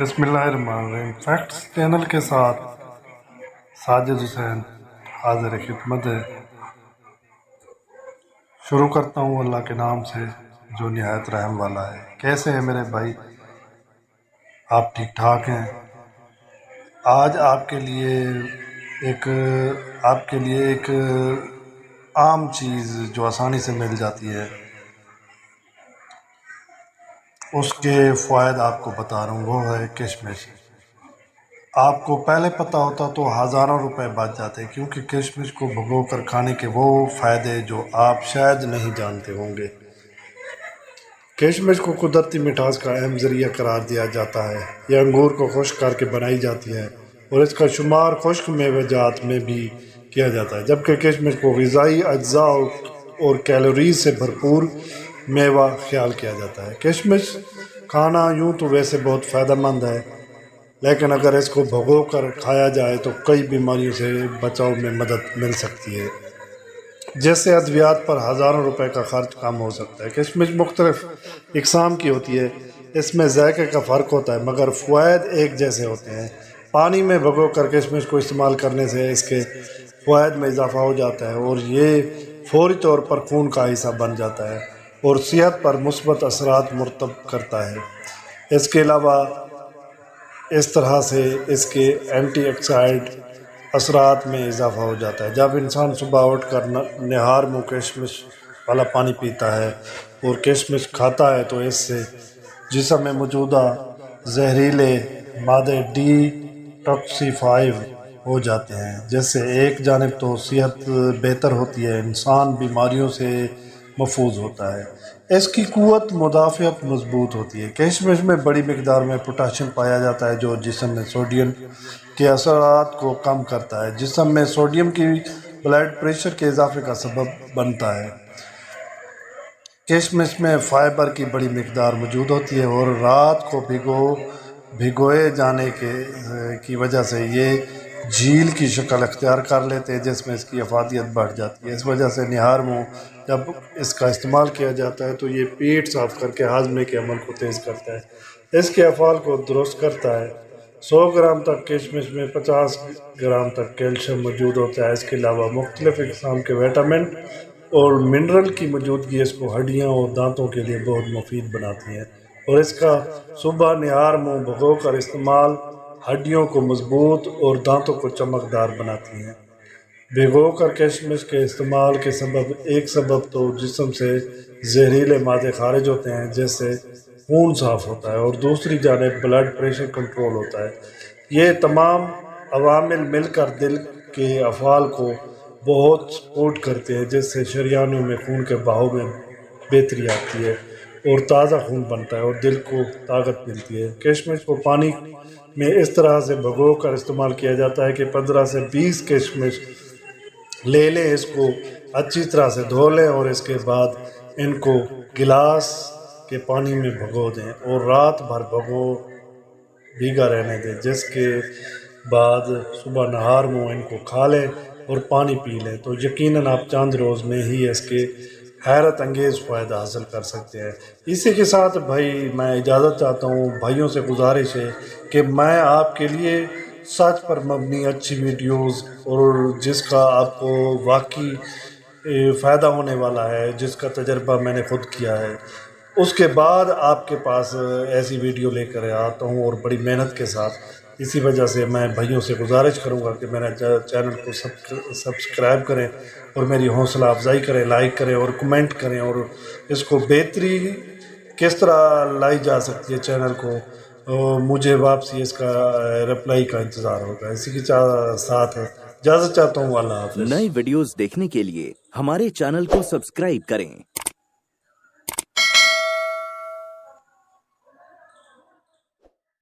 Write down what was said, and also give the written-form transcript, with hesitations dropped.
बिस्मिल्लाहिर्रहमानिर्रहीम। Facts channel के साथ साजिद हुसैन हाजिर खिदमत है। शुरू करता हूँ अल्लाह के नाम से जो निहायत रहम वाला है। कैसे हैं मेरे भाई, आप ठीक ठाक हैं? आज आपके लिए एक आम चीज़ जो आसानी से मिल जाती है उसके फ़वाइद आपको बता रहा हूँ, वो है किशमिश। आपको पहले पता होता तो हज़ारों रुपए बच जाते, क्योंकि किशमिश को भिगो कर खाने के वो फ़ायदे जो आप शायद नहीं जानते होंगे। किशमिश को कुदरती मिठास का अहम ज़रिया करार दिया जाता है। यह अंगूर को खुश्क करके बनाई जाती है और इसका शुमार खुश्क मेवेजात में भी किया जाता है, जबकि किशमिश को ग़िज़ाई अज्जा और कैलोरीज से भरपूर मेवा ख्याल किया जाता है। किशमिश खाना यूँ तो वैसे बहुत फ़ायदेमंद है, लेकिन अगर इसको भिगो कर खाया जाए तो कई बीमारियों से बचाव में मदद मिल सकती है, जैसे अद्वियात पर हज़ारों रुपए का खर्च कम हो सकता है। किशमिश मुख्तलिफ इक़साम की होती है, इसमें ज़ायक़े का फ़र्क होता है मगर फ़वाइद एक जैसे होते हैं। पानी में भिगो कर किशमिश को इस्तेमाल करने से इसके फ़वाइद में इजाफ़ा हो जाता है और ये फ़ौरी तौर पर खून का हिस्सा बन जाता है और सेहत पर मुस्बत असरात मुरतब करता है। इसके अलावा इस तरह से इसके एंटीऑक्सीडेंट असरात में इजाफ़ा हो जाता है। जब इंसान सुबह उठ कर निहार मुँह किशमिश वाला पानी पीता है और किशमिश खाता है तो इससे जिस्म में मौजूदा जहरीले मादे डिटॉक्सिफाई हो जाते हैं, जिससे एक जानिब तो सेहत बेहतर होती है, इंसान बीमारियों से महफूज होता है। इसकी क़ुव्वत मुदाफ़ियत मजबूत होती है। किशमिश में बड़ी मिकदार में पोटाशियम पाया जाता है जो जिस्म में सोडियम के असरात को कम करता है। जिस्म में सोडियम की ब्लड प्रेशर के इजाफे का सबब बनता है। किशमिश में फ़ाइबर की बड़ी मिकदार मौजूद होती है और रात को भिगोए जाने की वजह से ये झील की शक्ल अख्तियार कर लेते हैं, जिसमें इसकी अफादियत बढ़ जाती है। इस वजह से निहार मुँह जब इसका इस्तेमाल किया जाता है तो ये पेट साफ़ करके हाजमे के अमल को तेज़ करता है, इसके अफ़ाल को दुरुस्त करता है। 100 ग्राम तक किशमिश में 50 ग्राम तक कैल्शियम मौजूद होता है। इसके अलावा मुख्तलिफ़ इक़साम के विटामिन और मिनरल की मौजूदगी इसको हड्डियाँ और दांतों के लिए बहुत मुफीद बनाती है और इसका सुबह निहार मुँह भिगो कर इस्तेमाल हड्डियों को मजबूत और दांतों को चमकदार बनाती हैं। भिगो कर किशमिश के इस्तेमाल के एक सबब तो जिस्म से जहरीले मादे खारिज होते हैं, जिससे खून साफ़ होता है और दूसरी जानिब ब्लड प्रेशर कंट्रोल होता है। ये तमाम अवामिल मिलकर दिल के अफ़ाल को बहुत सपोर्ट करते हैं, जिससे शरियानों में खून के बहाव में बेहतरी आती है और ताज़ा खून बनता है और दिल को ताकत मिलती है। किशमिश को पानी में इस तरह से भिगो कर इस्तेमाल किया जाता है कि 15 से 20 किशमिश ले लें, इसको अच्छी तरह से धो लें और इसके बाद इनको गिलास के पानी में भिगो दें और रात भर भीगा रहने दें, जिसके बाद सुबह नहार मुँह इनको खा लें और पानी पी लें तो यकीनन आप चंद रोज़ में ही इसके हैरत अंगेज़ फ़ायदा हासिल कर सकते हैं। इसी के साथ भाई मैं इजाज़त चाहता हूँ। भाइयों से गुजारिश है कि मैं आपके लिए सच पर मबनी अच्छी वीडियोस और जिसका आपको वाकई फ़ायदा होने वाला है, जिसका तजर्बा मैंने ख़ुद किया है, उसके बाद आपके पास ऐसी वीडियो लेकर आता हूँ और बड़ी मेहनत के साथ। इसी वजह से मैं भाइयों से गुजारिश करूँगा कि मेरे चैनल को सब्सक्राइब करें और मेरी हौसला अफजाई करें, लाइक करें और कमेंट करें और इसको बेहतरी किस तरह लाई जा सकती है चैनल को, मुझे वापसी इसका रिप्लाई का इंतज़ार होगा। इसी के साथ इजाज़त चाहता हूँ। अल्लाह हाफ़िज़। नए वीडियोस देखने के लिए हमारे चैनल को सब्सक्राइब करें